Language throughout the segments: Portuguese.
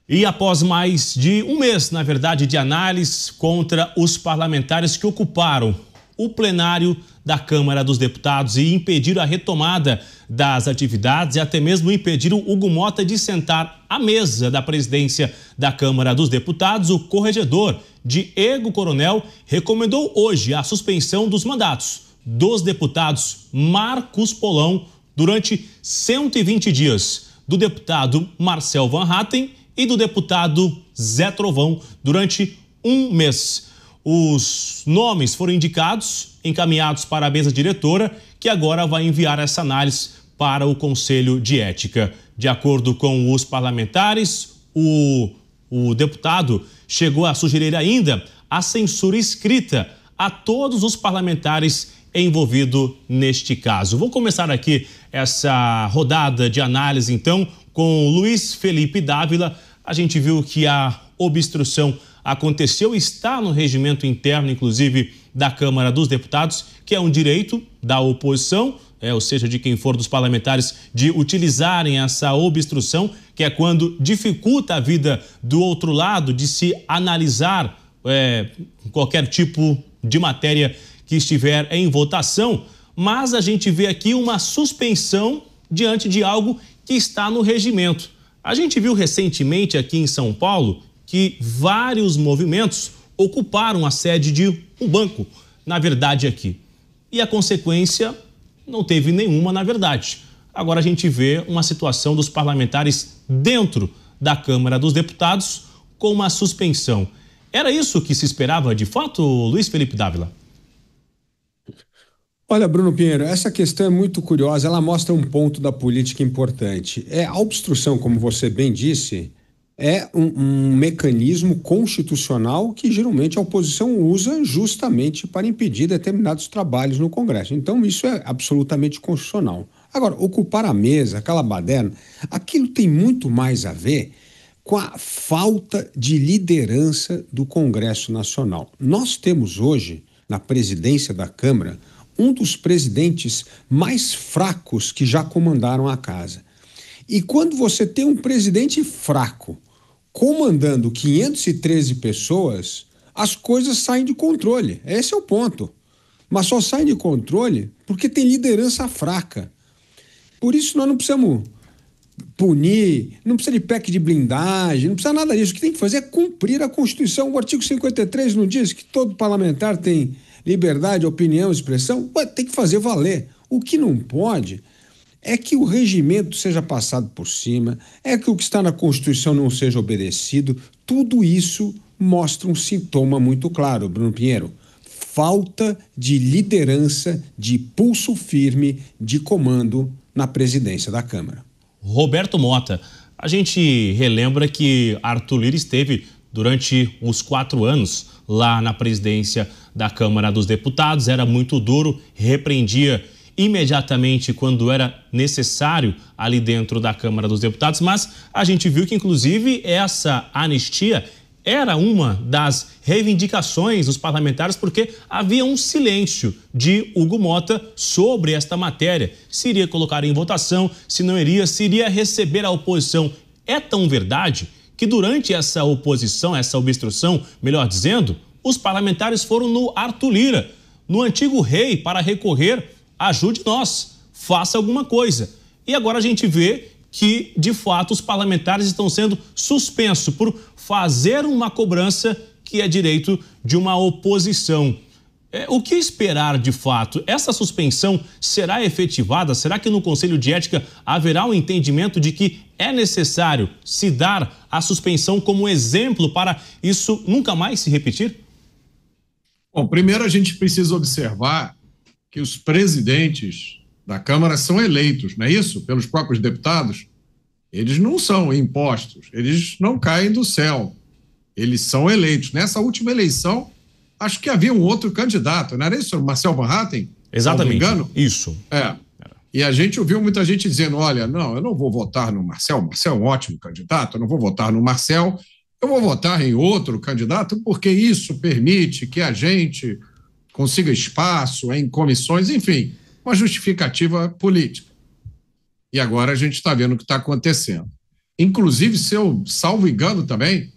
E após mais de um mês, na verdade, de análise contra os parlamentares que ocuparam o plenário da Câmara dos Deputados e impediram a retomada das atividades e até mesmo impediram Hugo Mota de sentar à mesa da presidência da Câmara dos Deputados, o corregedor Diego Coronel recomendou hoje a suspensão dos mandatos dos deputados Marcos Polão durante 120 dias, do deputado Marcel Van Hatten e do deputado Zé Trovão durante um mês. Os nomes foram indicados, encaminhados para a mesa diretora, que agora vai enviar essa análise para o Conselho de Ética. De acordo com os parlamentares, o deputado chegou a sugerir ainda a censura escrita a todos os parlamentares envolvidos neste caso. Vou começar aqui essa rodada de análise, então, com Luiz Felipe Dávila. A gente viu que a obstrução aconteceu, está no regimento interno, inclusive, da Câmara dos Deputados, que é um direito da oposição, ou seja, de quem for dos parlamentares, de utilizarem essa obstrução, que é quando dificulta a vida do outro lado de se analisar qualquer tipo de matéria que estiver em votação. Mas a gente vê aqui uma suspensão diante de algo que está no regimento. A gente viu recentemente aqui em São Paulo que vários movimentos ocuparam a sede de um banco, na verdade aqui. E a consequência não teve nenhuma, na verdade. Agora a gente vê uma situação dos parlamentares dentro da Câmara dos Deputados com uma suspensão. Era isso que se esperava de fato, Luiz Felipe Dávila? Olha, Bruno Pinheiro, essa questão é muito curiosa, ela mostra um ponto da política importante. A obstrução, como você bem disse, é um mecanismo constitucional que geralmente a oposição usa justamente para impedir determinados trabalhos no Congresso. Então, isso é absolutamente constitucional. Agora, ocupar a mesa, aquela baderna, aquilo tem muito mais a ver com a falta de liderança do Congresso Nacional. Nós temos hoje, na presidência da Câmara, um dos presidentes mais fracos que já comandaram a casa. E quando você tem um presidente fraco comandando 513 pessoas, as coisas saem de controle. Esse é o ponto. Mas só saem de controle porque tem liderança fraca. Por isso nós não precisamos punir, não precisa de PEC de blindagem, não precisa nada disso. O que tem que fazer é cumprir a Constituição. O artigo 53 não diz que todo parlamentar tem liberdade, opinião, expressão? Tem que fazer valer. O que não pode é que o regimento seja passado por cima, é que o que está na Constituição não seja obedecido. Tudo isso mostra um sintoma muito claro, Bruno Pinheiro. Falta de liderança, de pulso firme, de comando na presidência da Câmara. Roberto Mota, a gente relembra que Arthur Lira esteve durante os 4 anos lá na presidência da Câmara dos Deputados, era muito duro, repreendia imediatamente quando era necessário ali dentro da Câmara dos Deputados, mas a gente viu que, inclusive, essa anistia era uma das reivindicações dos parlamentares, porque havia um silêncio de Hugo Mota sobre esta matéria. Se iria colocar em votação, se não iria, se iria receber a oposição. É tão verdade que durante essa oposição, essa obstrução, melhor dizendo, os parlamentares foram no Arthur Lira, no antigo rei, para recorrer: ajude nós, faça alguma coisa. E agora a gente vê que, de fato, os parlamentares estão sendo suspensos por fazer uma cobrança que é direito de uma oposição. O que esperar, de fato? Essa suspensão será efetivada? Será que no Conselho de Ética haverá um entendimento de que é necessário se dar a suspensão como exemplo para isso nunca mais se repetir? Bom, primeiro a gente precisa observar que os presidentes da Câmara são eleitos, não é isso? Pelos próprios deputados. Eles não são impostos, eles não caem do céu. Eles são eleitos. Nessa última eleição, acho que havia um outro candidato, não era isso? Marcel Van Hatten? Exatamente. Se não me engano? Isso. E a gente ouviu muita gente dizendo: olha, não, eu não vou votar no Marcel, o Marcel é um ótimo candidato, eu não vou votar no Marcel, eu vou votar em outro candidato, porque isso permite que a gente consiga espaço em comissões, enfim, uma justificativa política. E agora a gente está vendo o que está acontecendo. Inclusive, se eu salvo engano também,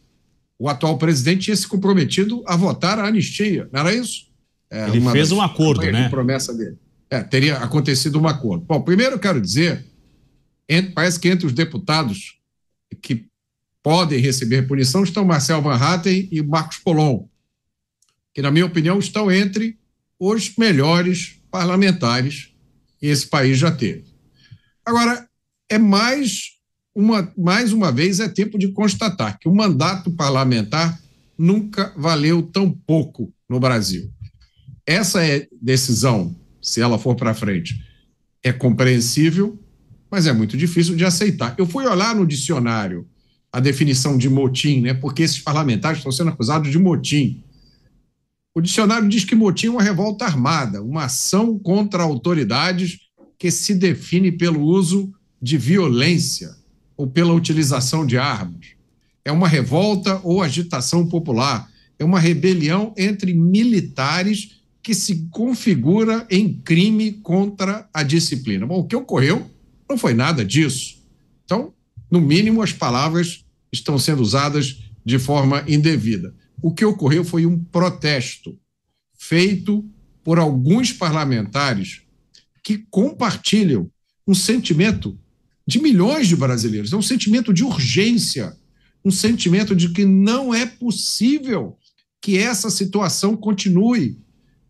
o atual presidente tinha se comprometido a votar a anistia, não era isso? Ele fez um acordo, né? Promessa dele. Teria acontecido um acordo. Bom, primeiro eu quero dizer, parece que entre os deputados que podem receber punição estão Marcel Van Hatten e Marcos Polon, que, na minha opinião, estão entre os melhores parlamentares que esse país já teve. Agora, mais uma vez, é tempo de constatar que o mandato parlamentar nunca valeu tão pouco no Brasil. Essa decisão, se ela for para frente, é compreensível, mas é muito difícil de aceitar. Eu fui olhar no dicionário a definição de motim, né, porque esses parlamentares estão sendo acusados de motim. O dicionário diz que motim é uma revolta armada, uma ação contra autoridades que se define pelo uso de violência ou pela utilização de armas. É uma revolta ou agitação popular, é uma rebelião entre militares que se configura em crime contra a disciplina. Bom, o que ocorreu não foi nada disso. Então, no mínimo, as palavras estão sendo usadas de forma indevida. O que ocorreu foi um protesto feito por alguns parlamentares que compartilham um sentimento de milhões de brasileiros, é um sentimento de urgência, um sentimento de que não é possível que essa situação continue.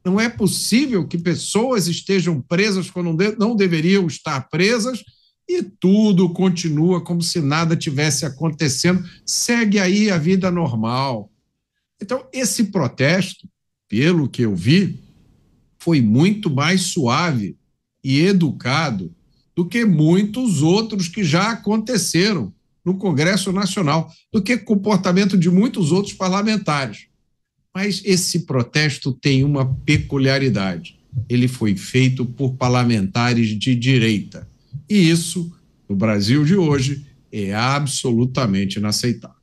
Não é possível que pessoas estejam presas quando não deveriam estar presas e tudo continua como se nada tivesse acontecendo. Segue aí a vida normal. Então, esse protesto, pelo que eu vi, foi muito mais suave e educado do que muitos outros que já aconteceram no Congresso Nacional, do que o comportamento de muitos outros parlamentares. Mas esse protesto tem uma peculiaridade. Ele foi feito por parlamentares de direita. E isso, no Brasil de hoje, é absolutamente inaceitável.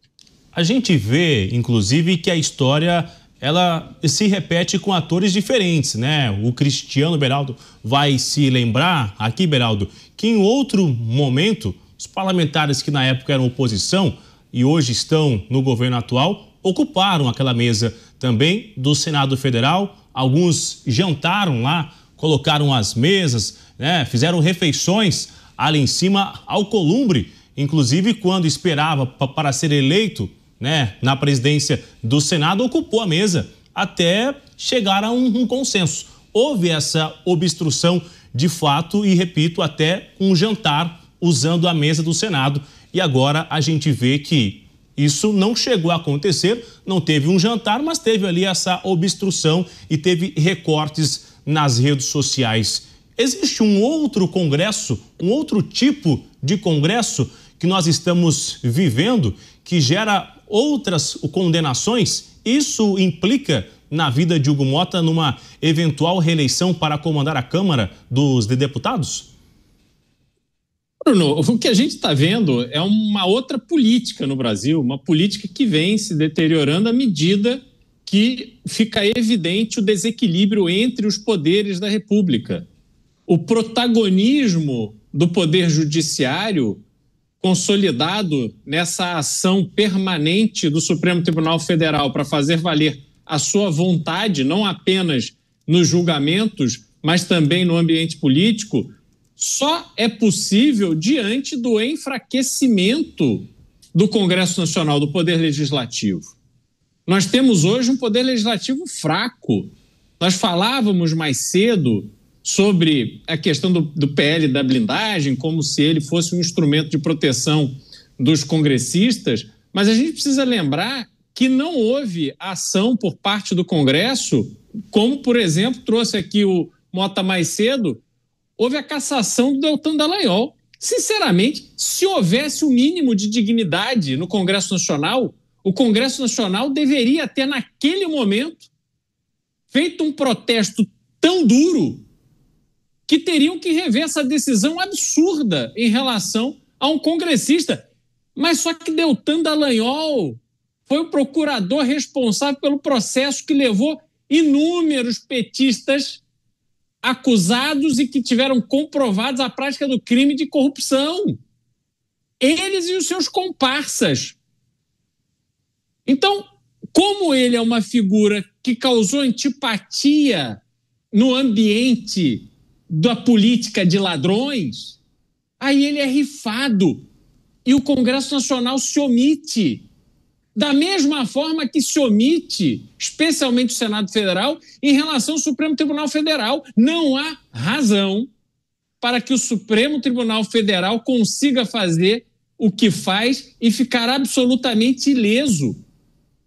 A gente vê, inclusive, que a história ela se repete com atores diferentes, né? O Cristiano Beraldo vai se lembrar aqui, Beraldo, que em outro momento, os parlamentares que na época eram oposição e hoje estão no governo atual, ocuparam aquela mesa também do Senado Federal. Alguns jantaram lá, colocaram as mesas, né? Fizeram refeições ali em cima ao columbre, inclusive quando esperava para ser eleito, né, na presidência do Senado, ocupou a mesa até chegar a um consenso. Houve essa obstrução de fato e, repito, até um jantar usando a mesa do Senado. E agora a gente vê que isso não chegou a acontecer, não teve um jantar, mas teve ali essa obstrução e teve recortes nas redes sociais. Existe um outro congresso, um outro tipo de congresso que nós estamos vivendo que gera outras condenações? Isso implica na vida de Hugo Motta numa eventual reeleição para comandar a Câmara dos Deputados? Bruno, o que a gente está vendo é uma outra política no Brasil, uma política que vem se deteriorando à medida que fica evidente o desequilíbrio entre os poderes da República. O protagonismo do poder judiciário, consolidado nessa ação permanente do Supremo Tribunal Federal para fazer valer a sua vontade, não apenas nos julgamentos, mas também no ambiente político, só é possível diante do enfraquecimento do Congresso Nacional, do Poder Legislativo. Nós temos hoje um Poder Legislativo fraco. Nós falávamos mais cedo sobre a questão do PL da blindagem, como se ele fosse um instrumento de proteção dos congressistas, mas a gente precisa lembrar que não houve ação por parte do Congresso, como, por exemplo, trouxe aqui o Motta mais cedo, houve a cassação do Deltan Dallagnol. Sinceramente, se houvesse o mínimo de dignidade no Congresso Nacional, o Congresso Nacional deveria ter, naquele momento, feito um protesto tão duro que teriam que rever essa decisão absurda em relação a um congressista. Mas só que Deltan Dallagnol foi o procurador responsável pelo processo que levou inúmeros petistas acusados e que tiveram comprovados a prática do crime de corrupção. eles e os seus comparsas. Então, como ele é uma figura que causou antipatia no ambiente da política de ladrões, aí ele é rifado e o Congresso Nacional se omite. Da mesma forma que se omite, especialmente o Senado Federal, em relação ao Supremo Tribunal Federal. Não há razão para que o Supremo Tribunal Federal consiga fazer o que faz e ficar absolutamente ileso.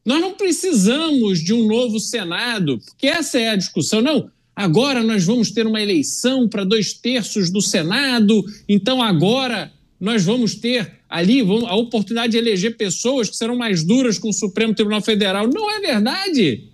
Nós não precisamos de um novo Senado, porque essa é a discussão. Não, agora nós vamos ter uma eleição para 2/3 do Senado, então agora nós vamos ter ali a oportunidade de eleger pessoas que serão mais duras com o Supremo Tribunal Federal. Não é verdade.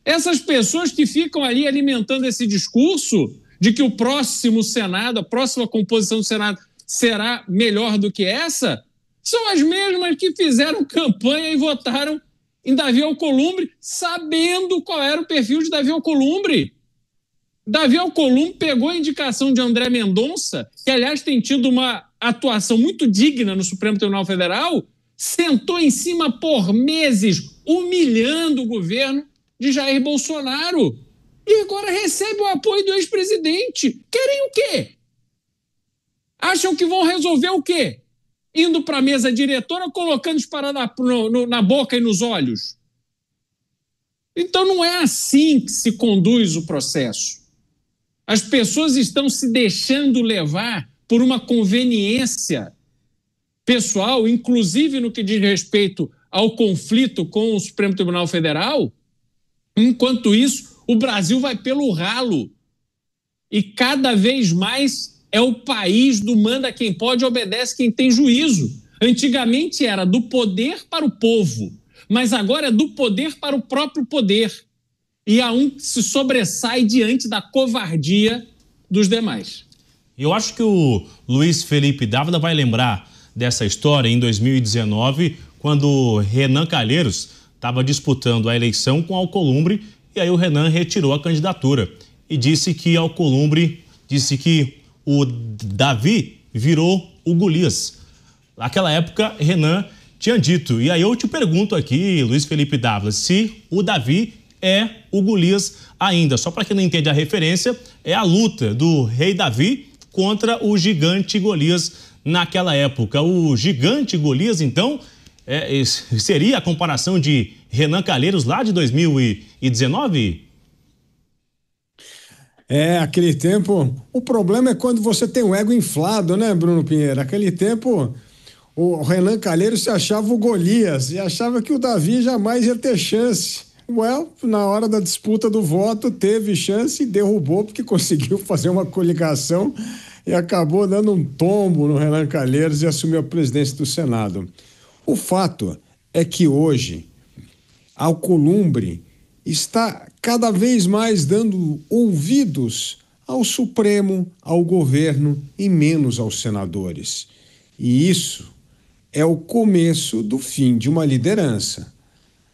Essas pessoas que ficam ali alimentando esse discurso de que o próximo Senado, a próxima composição do Senado será melhor do que essa, são as mesmas que fizeram campanha e votaram em Davi Alcolumbre, sabendo qual era o perfil de Davi Alcolumbre. Davi Alcolumbre pegou a indicação de André Mendonça, que, aliás, tem tido uma atuação muito digna no Supremo Tribunal Federal, sentou em cima por meses, humilhando o governo de Jair Bolsonaro. E agora recebe o apoio do ex-presidente. Querem o quê? Acham que vão resolver o quê? Indo para a mesa diretora, colocando esparada na boca e nos olhos. Então não é assim que se conduz o processo. As pessoas estão se deixando levar por uma conveniência pessoal, inclusive no que diz respeito ao conflito com o Supremo Tribunal Federal. Enquanto isso, o Brasil vai pelo ralo. E cada vez mais é o país do manda quem pode, obedece quem tem juízo. Antigamente era do poder para o povo, mas agora é do poder para o próprio poder. E há um que se sobressai diante da covardia dos demais. Eu acho que o Luiz Felipe Dávila vai lembrar dessa história em 2019, quando Renan Calheiros estava disputando a eleição com Alcolumbre, e aí o Renan retirou a candidatura e disse que o Davi virou o Golias. Naquela época, Renan tinha dito. E aí eu te pergunto aqui, Luiz Felipe Dávila, se o Davi é o Golias ainda. Só para quem não entende a referência, é a luta do rei Davi contra o gigante Golias naquela época. O gigante Golias, então, seria a comparação de Renan Calheiros lá de 2019? Aquele tempo... O problema é quando você tem o ego inflado, né, Bruno Pinheiro? Aquele tempo, o Renan Calheiros se achava o Golias e achava que o Davi jamais ia ter chance. Na hora da disputa do voto, teve chance e derrubou, porque conseguiu fazer uma coligação e acabou dando um tombo no Renan Calheiros e assumiu a presidência do Senado. O fato é que hoje, Alcolumbre está cada vez mais dando ouvidos ao Supremo, ao governo e menos aos senadores. E isso é o começo do fim de uma liderança.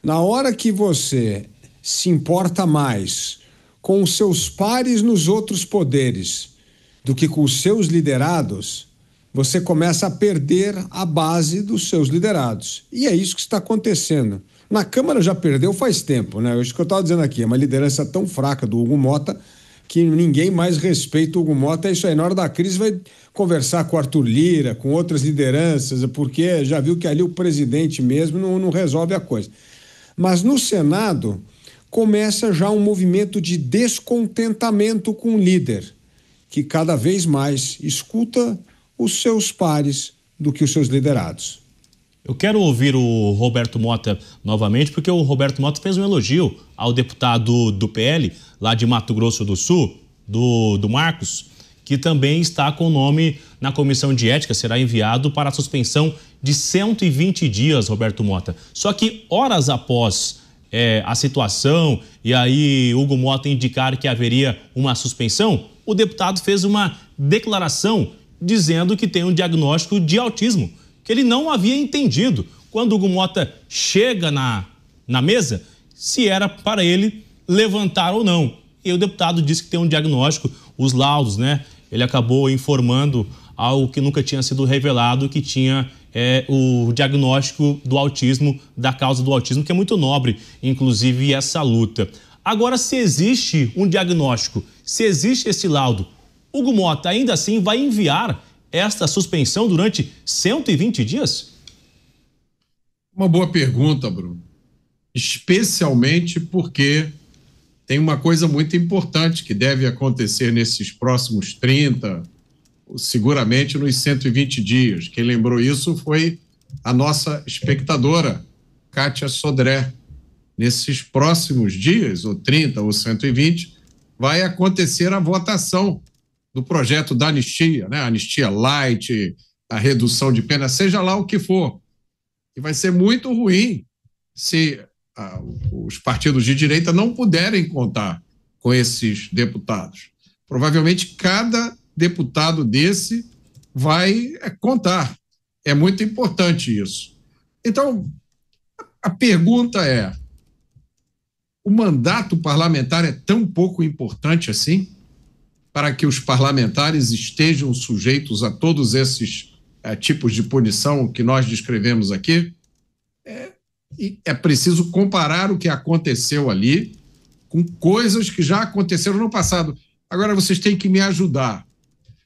Na hora que você se importa mais com os seus pares nos outros poderes do que com os seus liderados, você começa a perder a base dos seus liderados. E é isso que está acontecendo. Na Câmara já perdeu faz tempo, né? Isso que eu estava dizendo aqui, é uma liderança tão fraca do Hugo Mota que ninguém mais respeita o Hugo Mota. É isso aí, na hora da crise vai conversar com o Arthur Lira, com outras lideranças, porque já viu que ali o presidente mesmo não resolve a coisa. Mas no Senado começa já um movimento de descontentamento com o líder, que cada vez mais escuta os seus pares do que os seus liderados. Eu quero ouvir o Roberto Mota novamente, porque o Roberto Mota fez um elogio ao deputado do PL, lá de Mato Grosso do Sul, do Marcos, que também está com o nome na comissão de ética, será enviado para a suspensão de 120 dias, Roberto Mota. Só que horas após a situação e aí Hugo Mota indicar que haveria uma suspensão, o deputado fez uma declaração dizendo que tem um diagnóstico de autismo, que ele não havia entendido quando Hugo Mota chega na mesa, se era para ele levantar ou não. E o deputado disse que tem um diagnóstico, os laudos, né? Ele acabou informando algo que nunca tinha sido revelado, que tinha o diagnóstico do autismo, da causa do autismo, que é muito nobre, inclusive, essa luta. Agora, se existe um diagnóstico, se existe esse laudo, Hugo Motta ainda assim vai enviar esta suspensão durante 120 dias? Uma boa pergunta, Bruno. Especialmente porque tem uma coisa muito importante que deve acontecer nesses próximos 30, seguramente nos 120 dias. Quem lembrou isso foi a nossa espectadora, Kátia Sodré. Nesses próximos dias, ou 30 ou 120, vai acontecer a votação do projeto da anistia, né? Anistia light, a redução de pena, seja lá o que for. E vai ser muito ruim se os partidos de direita não puderem contar com esses deputados. Provavelmente cada deputado desse vai contar. É muito importante isso. Então, a pergunta é: o mandato parlamentar é tão pouco importante assim para que os parlamentares estejam sujeitos a todos esses tipos de punição que nós descrevemos aqui? É preciso comparar o que aconteceu ali com coisas que já aconteceram no passado. Agora vocês têm que me ajudar,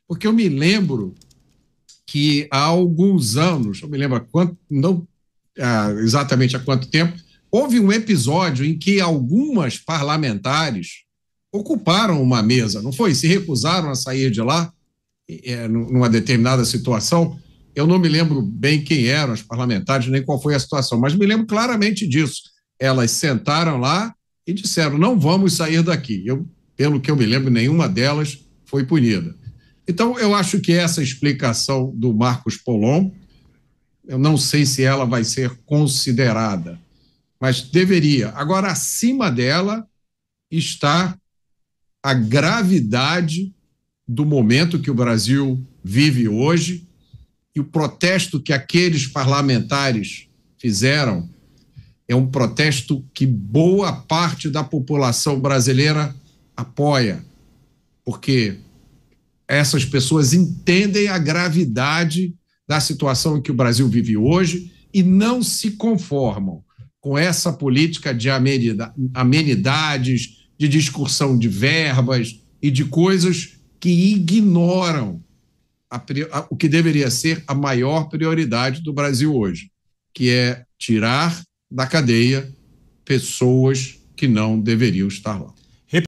porque eu me lembro que há alguns anos, eu me lembro não exatamente há quanto tempo, houve um episódio em que algumas parlamentares ocuparam uma mesa, não foi? Se recusaram a sair de lá numa determinada situação. Eu não me lembro bem quem eram as parlamentares, nem qual foi a situação, mas me lembro claramente disso. Elas sentaram lá e disseram: não vamos sair daqui. Pelo que eu me lembro, nenhuma delas foi punida. Então, eu acho que essa explicação do Marcos Polon, eu não sei se ela vai ser considerada, mas deveria. Agora, acima dela está a gravidade do momento que o Brasil vive hoje e o protesto que aqueles parlamentares fizeram é um protesto que boa parte da população brasileira apoia, porque essas pessoas entendem a gravidade da situação em que o Brasil vive hoje e não se conformam com essa política de amenidades, de discussão de verbas e de coisas que ignoram o que deveria ser a maior prioridade do Brasil hoje, que é tirar da cadeia pessoas que não deveriam estar lá.